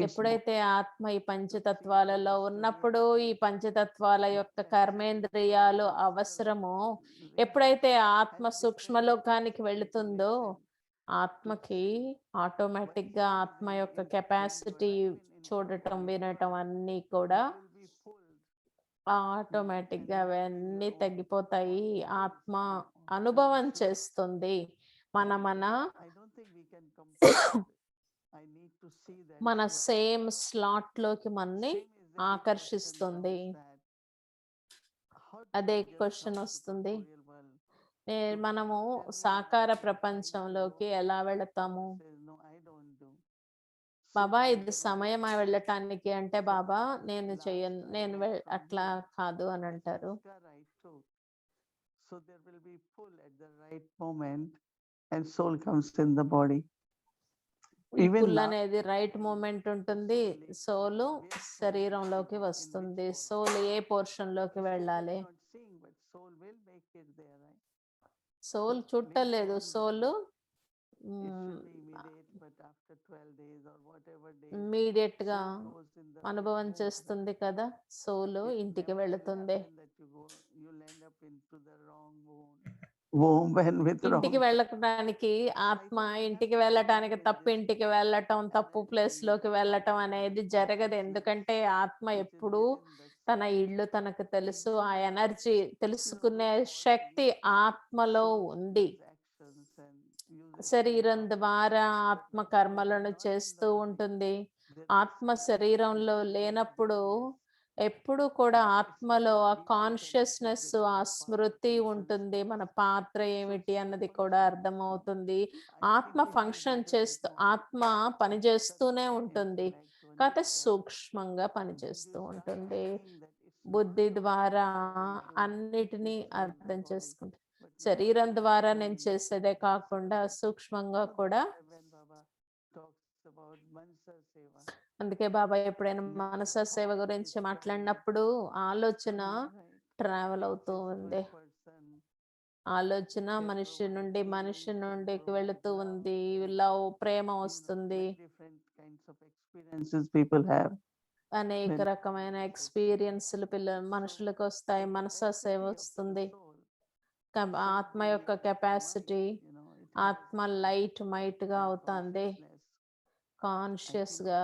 ఎప్పుడైతే ఆత్మ ఈ పంచతత్వాలలో ఉన్నప్పుడు ఈ పంచతత్వాల యొక్క కర్మేంద్రియాలు అవసరమో, ఎప్పుడైతే ఆత్మ సూక్ష్మలోకానికి వెళుతుందో ఆత్మకి ఆటోమేటిక్ గా ఆత్మ యొక్క కెపాసిటీ చూడటం వినటం అన్నీ కూడా ఆటోమేటిక్ గా అవన్నీ తగ్గిపోతాయి. ఆత్మ అనుభవం చేస్తుంది. మన సేమ్ స్లాట్ లోకి మనని ఆకర్షిస్తుంది. అదే క్వశ్చన్ వస్తుంది, మనము సాకార ప్రపంచంలోకి ఎలా వెళతాము? బాబా ఇది సమయం వెళ్ళటానికి అంటే, బాబా నేను చెయ్యను, నేను అట్లా కాదు అని అంటారు. So there will be pull at the right moment and soul comes in the body. Pull అనేది రైట్ మూమెంట్ ఉంటుంది, సోలు శరీరంలోకి వస్తుంది. సోల్ ఏ పోర్షన్ లోకి వెళ్ళాలి? సోల్ చుట్టలేదు, సోలు ఇమ్మీడియట్ గా అనుభవం చేస్తుంది కదా. సోలు ఇంటికి వెళుతుంది. ఇంటికి వెళ్ళడానికి ఆత్మ ఇంటికి వెళ్ళటానికి ఇంటికి వెళ్ళటం తప్పు ప్లేస్ లోకి వెళ్ళటం అనేది జరగదు. ఎందుకంటే ఆత్మ ఎప్పుడు తన ఇల్లు తనకు తెలుసు. ఆ ఎనర్జీ తెలుసుకునే శక్తి ఆత్మలో ఉంది. శరీరం ద్వారా ఆత్మ కర్మలను చేస్తూ ఉంటుంది. ఆత్మ శరీరంలో లేనప్పుడు ఎప్పుడు కూడా ఆత్మలో ఆ కాన్షియస్నెస్, ఆ స్మృతి ఉంటుంది. మన పాత్ర ఏమిటి అన్నది కూడా అర్థమవుతుంది. ఆత్మ ఫంక్షన్ చేస్తూ, ఆత్మ పనిచేస్తూనే ఉంటుంది, కాకపోతే సూక్ష్మంగా పనిచేస్తూ ఉంటుంది. బుద్ధి ద్వారా అన్నిటినీ అర్థం చేసుకుంటుంది. శరీరం ద్వారా నేను చేసేదే కాకుండా సూక్ష్మంగా కూడా. అందుకే బాబా ఎప్పుడైనా మనస సేవ గురించి మాట్లాడినప్పుడు ఆలోచన ట్రావెల్ అవుతూ ఉంది. ఆలోచన మనిషి నుండి వెళుతూ ఉంది. లవ్, ప్రేమ వస్తుంది. అనేక రకమైన ఎక్స్పీరియన్స్లు మనుషులకు వస్తాయి. మనస సేవ వస్తుంది. ఆత్మ యొక్క కెపాసిటీ, ఆత్మ లైట్ మైట్ గా అవుతుంది. కాన్షియస్ గా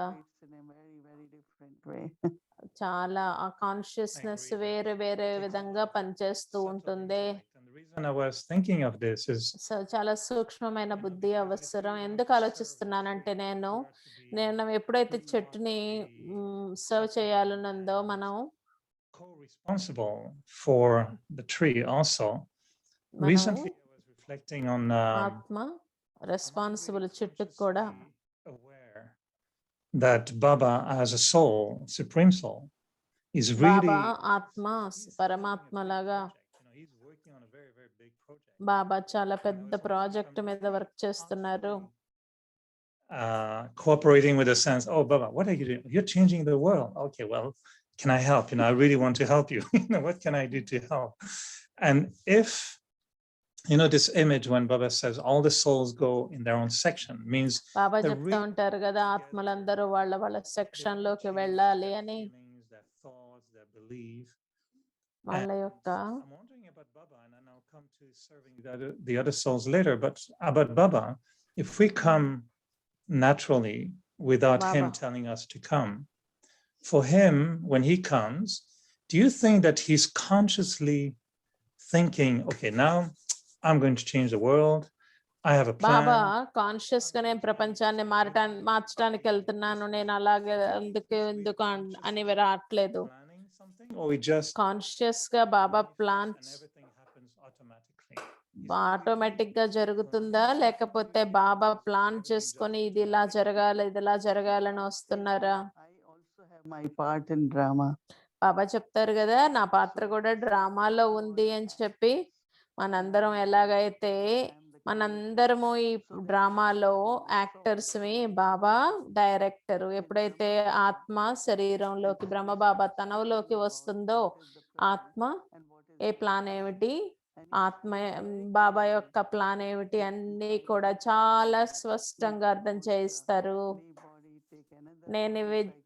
చాలా ఆ కాన్షియస్నెస్ వేరే వేరే విధంగా పనిచేస్తూ ఉంటుంది. చాలా సూక్ష్మమైన బుద్ధి అవసరం. ఎందుకు ఆలోచిస్తున్నానంటే, నేను ఎప్పుడైతే చెట్టుని సర్వ్ చేయాలనుందో మనం co-responsible for the tree also. Recently I was reflecting on ఆత్మ రెస్పాన్సిబుల్ చెట్టుకు కూడా. Aware that Baba as a soul, supreme soul, He's Baba really ఆత్మ పరమాత్మలాగా he's working on a very, very big project. బాబా చాలా పెద్ద project మీద work చేస్తున్నారు. Cooperating with the sense, oh, Baba, what are you doing? You're changing the world. Okay, well, can I help? I really want to help you. What can I do to help? And if, this image when Baba says all the souls go in their own section means Baba the చెప్తా real ఉంటారు కదా, ఆత్మలందరూ వాళ్ళ section లోకి వెళ్ళాలి అని, feelings, their thoughts, their belief. వాళ్ళ యొక్క I'm wondering about Baba, and then I'll come to serving the other souls later. But about Baba, if we come naturally without him Baba. telling us to come, for him, when he comes, do you think that he's consciously thinking, okay, now I'm going to change the world. I have a plan. Baba conscious గా నేను ప్రపంచాన్ని మార్చడానికి వెళ్తున్నాను, నేను అలాగే ఎందుకు అని రావట్లేదు. Planning something, or we just conscious గా Baba plans and everything happens automatically. Automatic గా జరుగుతుందా, లేకపోతే బాబా ప్లాన్ చేసుకొని ఇది ఇలా జరగాలని వస్తున్నారా? I also have my part in drama. బాబా చెప్తారు కదా, నా పాత్ర కూడా డ్రామాలో ఉంది అని చెప్పి. మనందరం ఎలాగైతే మనందరము ఈ డ్రామాలో యాక్టర్స్ మి, బాబా డైరెక్టర్. ఎప్పుడైతే ఆత్మ శరీరంలోకి, బ్రహ్మ బాబా తనవులోకి వస్తుందో, ఆత్మ ఏ ప్లాన్ ఏమిటి, ఆత్మ బాబా యొక్క ప్లాన్ ఏమిటి అన్ని కూడా చాలా స్పష్టంగా అర్థం చేయిస్తారు.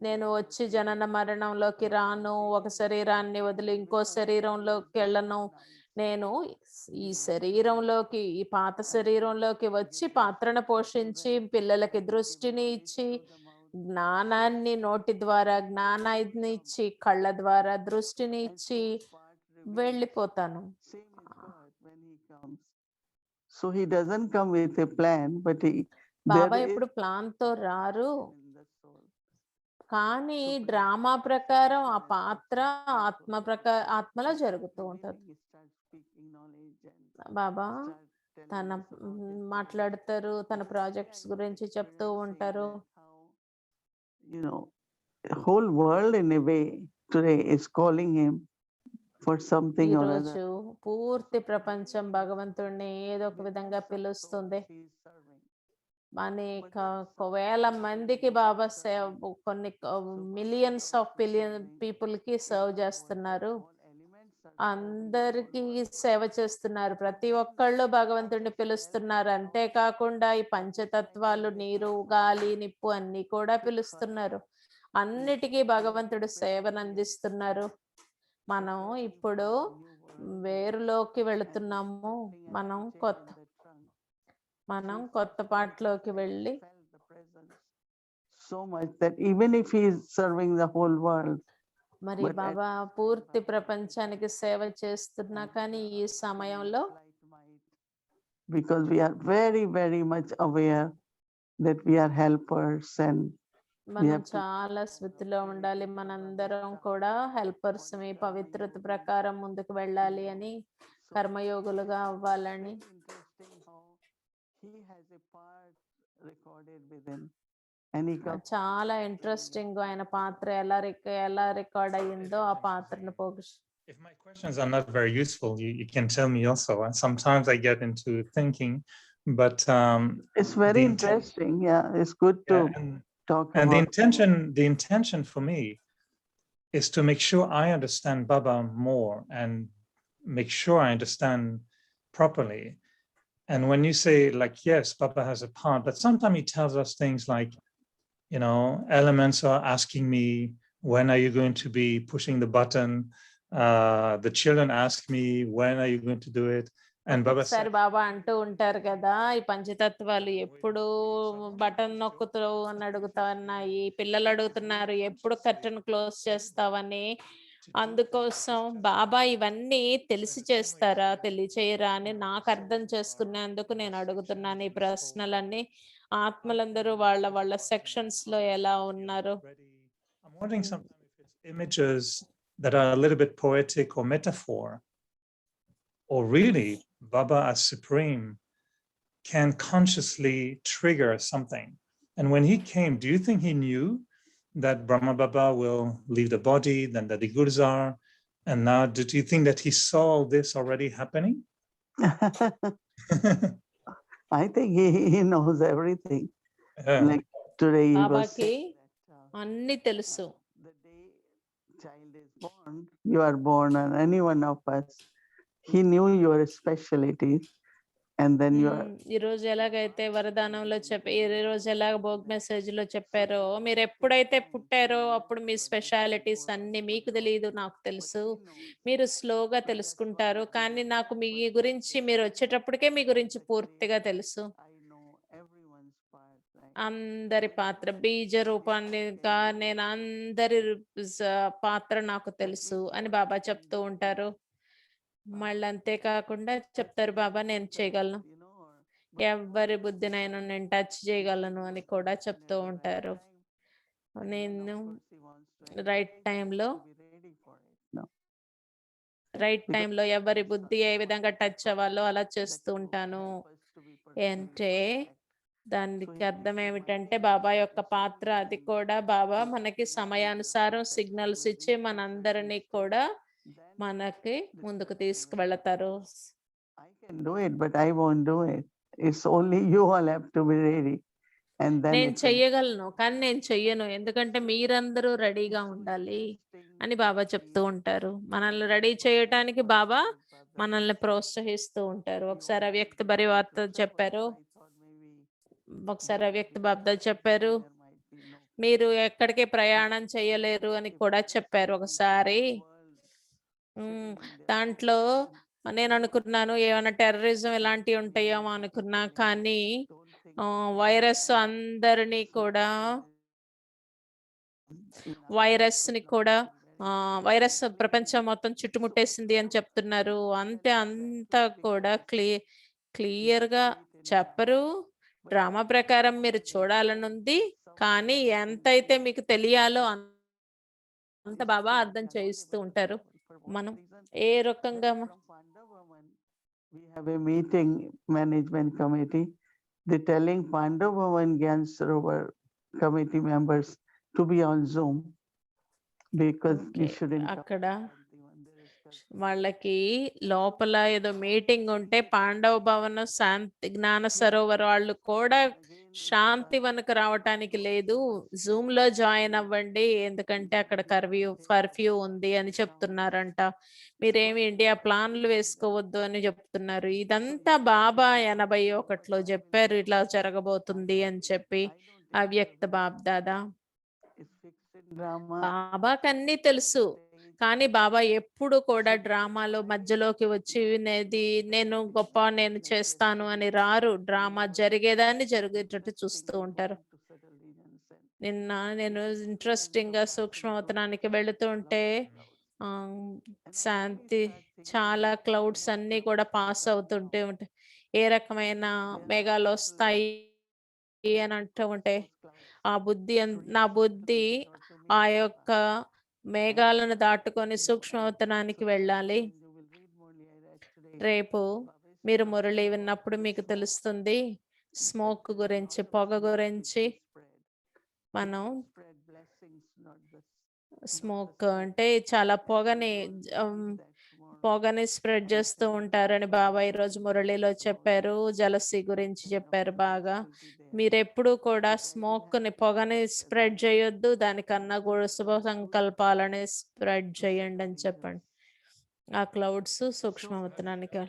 నేను వచ్చి జనన మరణంలోకి రాను, ఒక శరీరాన్ని వదిలి ఇంకో శరీరంలోకి వెళ్ళను. నేను ఈ శరీరంలోకి, ఈ పాత శరీరంలోకి వచ్చి పాత్రను పోషించి, పిల్లలకి దృష్టిని ఇచ్చి, జ్ఞానాన్ని నోటి ద్వారా జ్ఞానాన్ని ఇచ్చి, కళ్ళ ద్వారా దృష్టిని ఇచ్చి వెళ్ళిపోతాను. So he doesn't come with a plan, but బాబా ఎప్పుడు ప్లాన్ తో రారు, కానీ డ్రామా ప్రకారం ఆ పాత్ర ఆత్మలో జరుగుతూ ఉంటుంది. బాబా తన మాట్లాడతారు, తన ప్రాజెక్ట్స్ గురించి చెప్తూ ఉంటారు. whole world in a way today is calling him for something or other. ఈరోజు పూర్తి ప్రపంచం భగవంతుడిని ఏదో ఒక విధంగా పిలుస్తుంది. అనేక వేల మందికి బాబా కొన్ని మిలియన్స్ ఆఫ్ పీపుల్ కి సర్వ్ చేస్తున్నారు. అందరికి సేవ చేస్తున్నారు. ప్రతి ఒక్కళ్ళు భగవంతుడిని పిలుస్తున్నారు. అంతేకాకుండా ఈ పంచతత్వాలు, నీరు, గాలి, నిప్పు అన్ని కూడా పిలుస్తున్నారు. అన్నిటికీ భగవంతుడు సేవను అందిస్తున్నారు. మనం ఇప్పుడు వేరులోకి వెళుతున్నాము. మనం కొత్త పాటలోకి వెళ్ళి, so much that even if he is serving the whole world, మరి బాబా పూర్తి ప్రపంచానికి సేవ చేస్తున్నా కానీ ఈ సమయంలో, because we are very, very much aware that we are helpers and మనం చాలా స్మృతిలో ఉండాలి. మనందరం కూడా హెల్పర్స్, మీ పవిత్రత ప్రకారం ముందుకు వెళ్ళాలి అని, కర్మయోగులుగా అవ్వాలని. చాలా ఇంట్రెస్టింగ్ ఆయన పాత్ర ఎలా రికార్డ్ అయ్యిందో ఆ పాత్రను If my questions are not very useful, you can tell me also. Sometimes I get into thinking, but it's very interesting. Yeah, it's good to talk and about. The intention for me is to make sure I understand Baba more and make sure I understand properly. And when you say, like, yes, Baba has a part, but sometimes he tells us things like, elements are asking me, when are you going to be pushing the button? The children ask me, when are you going to do it? And Baba said, బాబా అంటూ ఉంటారు కదా, ఈ పంచతత్వాలు ఎప్పుడు button నొక్కుతూ అని అడుగుతావన్నాయి, పిల్లలు అడుగుతున్నారు ఎప్పుడు curtain close చేస్తావని. అందుకోసం బాబా ఇవన్నీ తెలిసి చేస్తారా, తెలియచేయరా అని నాకు అర్థం చేసుకునేందుకు నేను అడుగుతున్నాను ఈ ప్రశ్నలన్నీ. ఆత్మలందరూ వాళ్ళ సెక్షన్స్ లో ఎలా ఉన్నారు. I'm wondering sometimes if it's images that are a little bit poetic or metaphor, or really Baba as Supreme can consciously trigger something. And when he came, do you think he knew that Brahma Baba will leave the body, then that the gurus are, and now do you think that he saw all this already happening? I think he knows everything. Yeah. Like today he was బాబాకి saying that, అన్ని తెలుసు. the day child is born, you are born, and any one of us, he knew your specialties, and then you are. ఈ రోజు ఎలాగైతే వరదానంలో ఈ రోజు ఎలాగ భోగ్ message లో చెప్పారో, మీరు ఎప్పుడైతే పుట్టారో అప్పుడు మీ స్పెషాలిటీస్ అన్ని మీకు తెలియదు, నాకు తెలుసు. మీరు స్లోగా తెలుసుకుంటారు, కానీ నాకు మీ గురించి మీరు వచ్చేటప్పటికే మీ గురించి పూర్తిగా తెలుసు. I know everyone's part, right? అందరి పాత్ర బీజ రూపాన్నిగా నేను అందరి పాత్ర నాకు తెలుసు అని బాబా చెప్తూ ఉంటారు. మళ్ళీ అంతేకాకుండా చెప్తారు బాబా, నేను చేయగలను, You know, or- ఎవరి బుద్ధినైనా నేను టచ్ చేయగలను అని కూడా చెప్తూ ఉంటారు. నేను Of course, he wants to right encourage us టైంలో to be ready for it. No. Right టైంలో ఎవరి బుద్ధి ఏ విధంగా టచ్ అవ్వాలో అలా చేస్తూ ఉంటాను. అంటే దానికి అర్థం ఏమిటంటే బాబా యొక్క పాత్ర అది కూడా, బాబా మనకి సమయానుసారం సిగ్నల్స్ ఇచ్చి మనందరినీ కూడా మనకి ముందుకు తీసుకువెళతారు. I can do it, but I won't do it. It's only you all have to be ready. And then నేను it will- చెయ్యగలను, కానీ నేను చెయ్యను, ఎందుకంటే మీరందరూ రెడీగా ఉండాలి అని బాబా చెప్తూ ఉంటారు. మనల్ని రెడీ చేయటానికి బాబా మనల్ని ప్రోత్సహిస్తూ ఉంటారు. ఒకసారి అవ్యక్త పరివార్త చెప్పారు, ఒకసారి అవ్యక్త బాబ్దా చెప్పారు, మీరు ఎక్కడికి ప్రయాణం చేయలేరు అని కూడా చెప్పారు ఒకసారి. దాంట్లో నేను అనుకున్నాను ఏమైనా టెర్రరిజం ఇలాంటివి ఉంటాయేమో అనుకున్నా, కానీ వైరస్ అందరినీ కూడా వైరస్ ప్రపంచం మొత్తం చుట్టుముట్టేసింది అని చెప్తున్నారు. అంతా కూడా క్లియర్ గా చెప్పరు. డ్రామా ప్రకారం మీరు చూడాలని ఉంది, కానీ ఎంతైతే మీకు తెలియాలో అంత బాబా అర్థం చేయిస్తూ ఉంటారు. మనం ఏ రకంగా we have a meeting, management committee. They're telling Pandav Bhavan Gyan Sarovar committee members to be on Zoom because we Okay, shouldn't. అక్కడ వాళ్ళకి లోపల ఏదో మీటింగ్ ఉంటే పాండవ భవనం శాంతి జ్ఞాన సరోవర్ వాళ్ళు కూడా శాంతి వనకు రావటానికి లేదు, జూమ్ లో జాయిన్ అవ్వండి, ఎందుకంటే అక్కడ కర్ఫ్యూ ఉంది అని చెప్తున్నారంట. మీరేమి ఇండియా ప్లాన్లు వేసుకోవద్దు అని చెప్తున్నారు. ఇదంతా బాబా 81లో చెప్పారు ఇట్లా జరగబోతుంది అని చెప్పి. అవ్యక్త బాబ్ దాదా బాబాకి అన్ని తెలుసు, కానీ బాబా ఎప్పుడు కూడా డ్రామాలో మధ్యలోకి వచ్చి నేను గొప్ప నేను చేస్తాను అని రారు. డ్రామా జరిగేదాన్ని జరిగేటట్టు చూస్తూ ఉంటారు. నిన్న నేను ఇంట్రెస్టింగ్ గా సూక్ష్మవతనానికి వెళుతుంటే శాంతి చాలా క్లౌడ్స్ అన్ని కూడా పాస్ అవుతుంటే ఉంటాయి. ఏ రకమైన మేఘాలు వస్తాయి అని అంటూ ఉంటే నా బుద్ధి ఆ యొక్క మేఘాలను దాటుకొని సూక్ష్మవతనానికి వెళ్ళాలి. రేపు మీరు మురళి విన్నప్పుడు మీకు తెలుస్తుంది స్మోక్ గురించి, పొగ గురించి. మనం స్మోక్ అంటే చాలా పొగని స్ప్రెడ్ చేస్తూ ఉంటారని బాబా ఈరోజు మురళిలో చెప్పారు. జలసి గురించి చెప్పారు బాగా. మీరెప్పుడు కూడా పొగని స్ప్రెడ్ చేయొద్దు, దానికన్నా కూడా శుభ సంకల్పాలని స్ప్రెడ్ చేయండి అని చెప్పండి. ఆ clouds సూక్ష్మవతనానికి.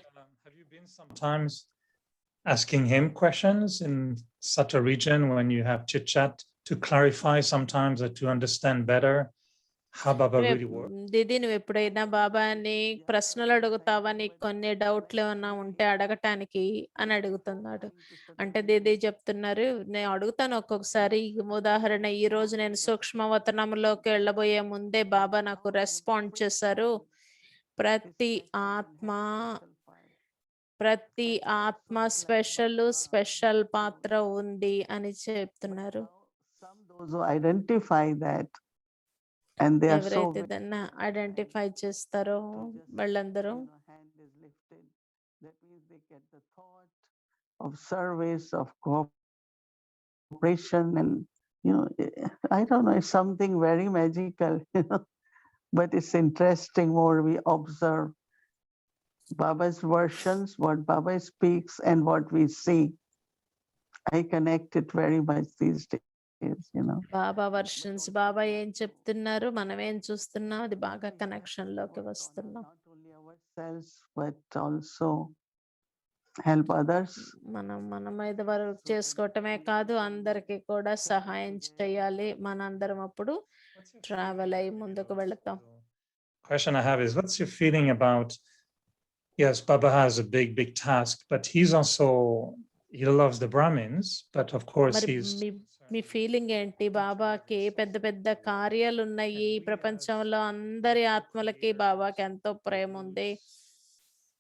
Have you been sometimes asking him questions in such a region when you have chit chat to clarify sometimes or to understand better how Baba really works? దీది నువ్వు ఎప్పుడైనా బాబాని ప్రశ్నలు అడుగుతావా, నీకు కొన్ని డౌట్లు ఏమన్నా ఉంటే అడగటానికి అని అడుగుతున్నాడు. అంటే దీది చెప్తున్నారు, నేను అడుగుతాను ఒక్కొక్కసారి. ఉదాహరణ, ఈ రోజు నేను సూక్ష్మవతనంలోకి వెళ్ళబోయే ముందే బాబా నాకు రెస్పాండ్ చేశారు. ప్రతి ఆత్మ స్పెషల్ పాత్ర ఉంది అని చెప్తున్నారు. Those who identify that and they are so ఎవరైతే దాన్ని ఐడెంటిఫై చేస్తారో వాళ్ళందరూ hand is lifted, that means they get the thought of service, of cooperation, and I don't know, it's something very magical, but it's interesting more we observe Baba's versions, what Baba speaks and what we see. I connect it very much these days. Baba versions, Baba ఏం చెప్తున్నారు, మనం ఏం చూస్తున్నాం, అది బాగా connection లోకి వస్తున్నాం. Not only ourselves, but also help others. మనం మన మీద వర్క్ చేసుకోవటమే కాదు, అందరికీ కూడా సహాయం చేయాలి. మనందరం అప్పుడు ట్రావెల్ అయ్యి ముందుకు వెళతాం. Question I have is, what's your feeling about, yes, Baba has a big task, but he loves the Brahmins, but of course మరి he's మీ ఫీలింగ్ ఏంటి? బాబాకి పెద్ద పెద్ద కార్యాలు ఉన్నాయి, ఈ ప్రపంచంలో అందరి ఆత్మలకి బాబాకి ఎంతో ప్రేమ ఉంది.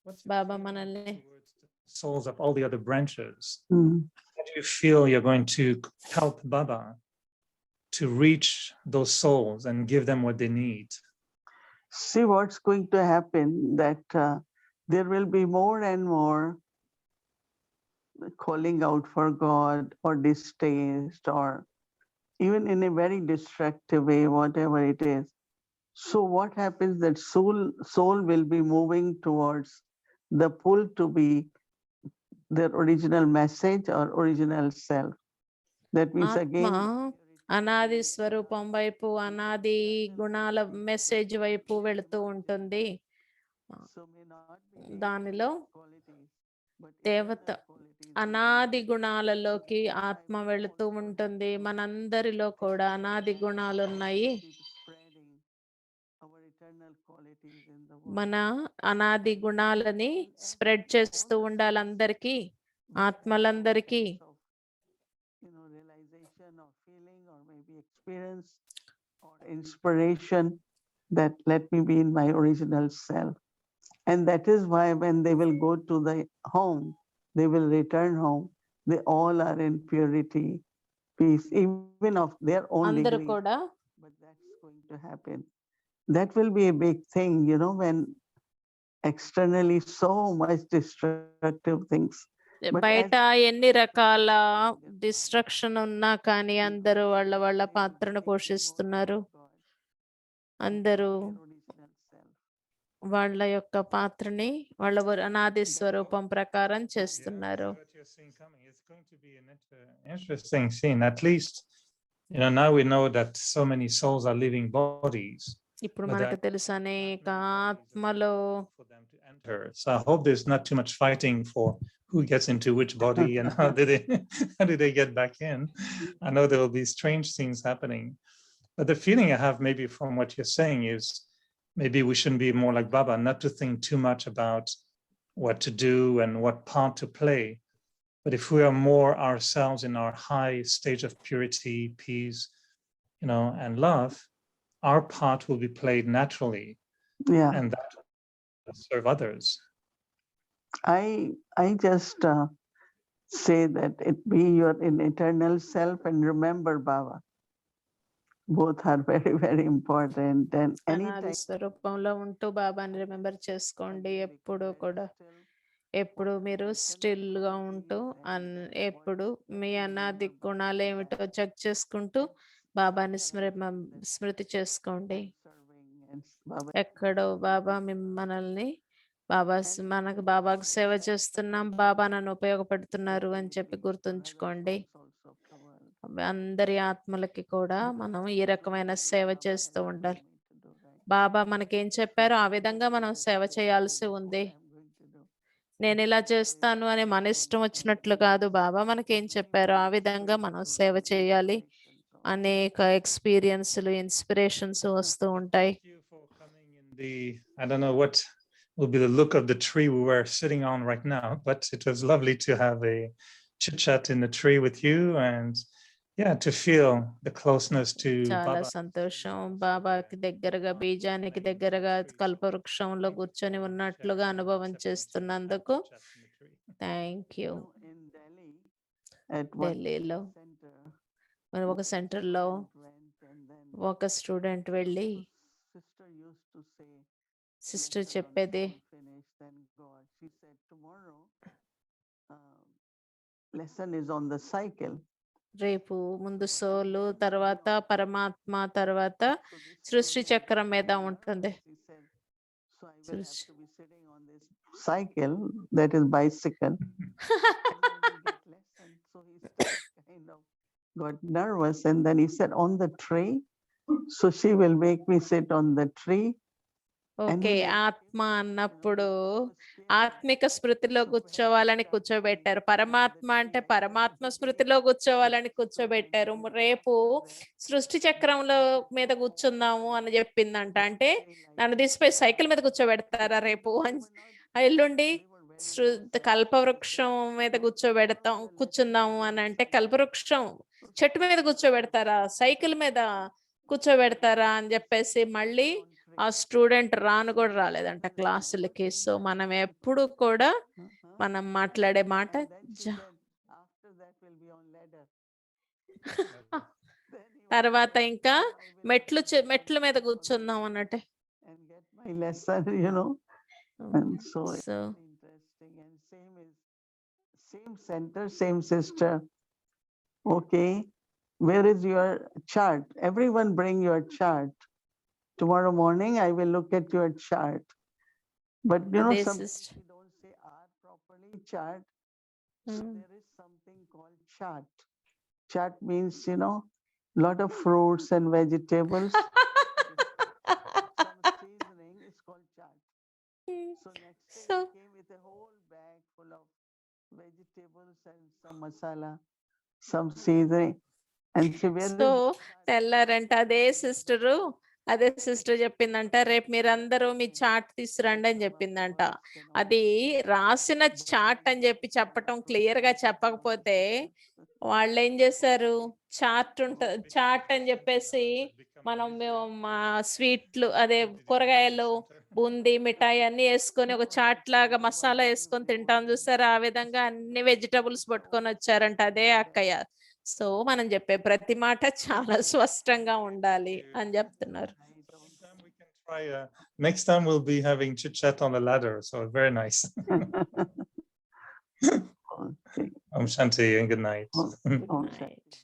what's your బాబా feeling మనల్ని towards the souls of all the other branches? Mm. How do you feel you're going to help Baba to reach those souls and give them what they need? See what's going to happen, that there will be more and more calling out for God or distaste or even in a very destructive way, whatever it is. So what happens, that soul will be moving towards the pull to be their original message or original self. That means ఆత్మ again, అనాది స్వరూపం వైపు, అనాది గుణాల message వైపు వెళుతూ ఉంటుంది. so may not be దానిలో qualities, but దేవత eternal qualities. అనాది గుణాలలోకి ఆత్మ వెళుతూ ఉంటుంది. మనందరిలో కూడా అనాది గుణాలు ఉన్నాయి. Spreading our eternal qualities in the world. మన అనాది గుణాలని స్ప్రెడ్ చేస్తూ ఉండాలి అందరికీ, ఆత్మలందరికీ. Realization or feeling or maybe experience or inspiration that let me be in my original self. And that is why when they will go to the home, they will return home, they all are in purity, peace, even of their own అందరూ degree. కూడా But that's going to happen. That will be a big thing, when externally so much destructive things. But బయట ఎన్ని రకాల destruction ఉన్నా కానీ అందరూ వాళ్ళ వాళ్ళ పాత్రను పోషిస్తున్నారు. అందరూ వాళ్ళ యొక్క పాత్రని వాళ్ళ అనాది స్వరూపం ప్రకారం చేస్తున్నారు. It's going to be an interesting scene. At least, now we know that so many souls are leaving bodies. ఇప్పుడు మనకు తెలుసు అనేక ఆత్మలో. For them to enter. So I hope there's not too much fighting for who gets into which body and how do they get back in. I know there will be strange things happening. But the feeling I have maybe from what you're saying is maybe we shouldn't be more like Baba, not to think too much about what to do and what part to play. But if we are more ourselves in our high stage of purity, peace, and love, our part will be played naturally. Yeah. And that will serve others. I just say that it be your in eternal self and remember Baba. Both are very, very important. And అనాది anytime స్వరూపంలో ఉంటూ బాబాని remember చేసుకోండి. ఎప్పుడు కూడా ఎప్పుడు మీరు still గా ఉంటూ ఎప్పుడు మీ అనాది గుణాలు ఏమిటో చెక్ చేసుకుంటూ బాబాని స్మృతి చేసుకోండి. ఎక్కడో బాబా మనల్ని మనకు బాబాకు సేవ చేస్తున్నాం, బాబా నన్ను ఉపయోగపడుతున్నారు అని చెప్పి గుర్తుంచుకోండి. అందరి ఆత్మలకి కూడా మనం ఈ రకమైన సేవ చేస్తూ ఉండాలి. బాబా మనకేం చెప్పారో ఆ విధంగా మనం సేవ చేయాల్సి ఉంది. నేను ఇలా చేస్తాను అని మన ఇష్టం వచ్చినట్లు కాదు, బాబా మనకేం చెప్పారో ఆ విధంగా మనం సేవ చేయాలి. అనేక ఎక్స్పీరియన్స్లు, ఇన్స్పిరేషన్స్ వస్తూ ఉంటాయి. I don't know what will be the look of the tree we were sitting on right now, but it was lovely to have a chit chat in the tree with you and to feel the closeness to చాలా Baba. సంతోషం. బాబాకి దగ్గరగా, బీజానికి దగ్గరగా కల్పవృక్షంలో కూర్చొని ఉన్నట్లుగా అనుభవం చేస్తున్నందుకు thank you. ఢిల్లీలో మనం ఒక సెంటర్లో ఒక స్టూడెంట్ వెళ్ళి సిస్టర్ చెప్పేది, lesson is on the cycle. రేపు ముందు సోలు, తర్వాత పరమాత్మ, తర్వాత So this సృష్టి soul చక్రం మీద will be ఉంటుంది. nervous, he said. So I will have సృష్టి to be sitting on this cycle, that is bicycle, and I will get lessons. So he started kind of got nervous, and then he said, on the tree. So she will make me sit on the tree. And okay. he explained ఆత్మ that, అన్నప్పుడు he was scared ఆత్మిక స్మృతిలో So when he కూర్చోవాలని started కూర్చోబెట్టారు. on the పరమాత్మ tree, అంటే like that, పరమాత్మ today స్మృతిలో కూర్చోవాలని it's కూర్చోబెట్టారు. so రేపు that సృష్టి చక్రంలో మీద కూర్చుందాము అని చెప్పిందంట. అంటే నన్ను తీసిపోయి సైకిల్ మీద కూర్చోబెడతారా రేపు అని, ఎల్లుండి కల్పవృక్షం మీద కూర్చుందాము అని అంటే కల్పవృక్షం చెట్టు మీద కూర్చోబెడతారా, సైకిల్ మీద కూర్చోబెడతారా అని చెప్పేసి మళ్ళీ ఆ స్టూడెంట్ రాను కూడా రాలేదంట క్లాసులకి. సో మనం ఎప్పుడు కూడా మనం మాట్లాడే మాట తర్వాత ఇంకా మెట్ల మీద కూర్చుందాం అన్నట్టే. So interesting, and same center, same sister. Okay, where is your chart? Everyone bring your chart. Tomorrow morning I will look at your chart. But sometimes we don't say R properly, chart. So there is something called chart. Chart means, lot of fruits and vegetables. Some seasoning is called chart. So next day he came with a whole bag full of vegetables and some masala, some seasoning. And she so తెల్లారంట అదే sister చెప్పిందంట, రేపు మీరందరూ మీ chat తీసుకురండి అని చెప్పిందంట. అది రాసిన చాట్ అని చెప్పటం క్లియర్ గా చెప్పకపోతే వాళ్ళు ఏం చేశారు, చాట్ అని చెప్పేసి మనం మా స్వీట్లు అదే కూరగాయలు బూందీ మిఠాయి అన్ని వేసుకొని ఒక చాట్ లాగా మసాలా వేసుకొని తింటాం చూసారా, ఆ విధంగా అన్ని వెజిటబుల్స్ పట్టుకొని వచ్చారంట అదే అక్కయ్య. సో మనం చెప్పే ప్రతి మాట చాలా స్పష్టంగా ఉండాలి అని చెప్తున్నారు. Next time we'll be having chit chat on the ladder, so very nice. Om Shanti and good night. Om Shanti.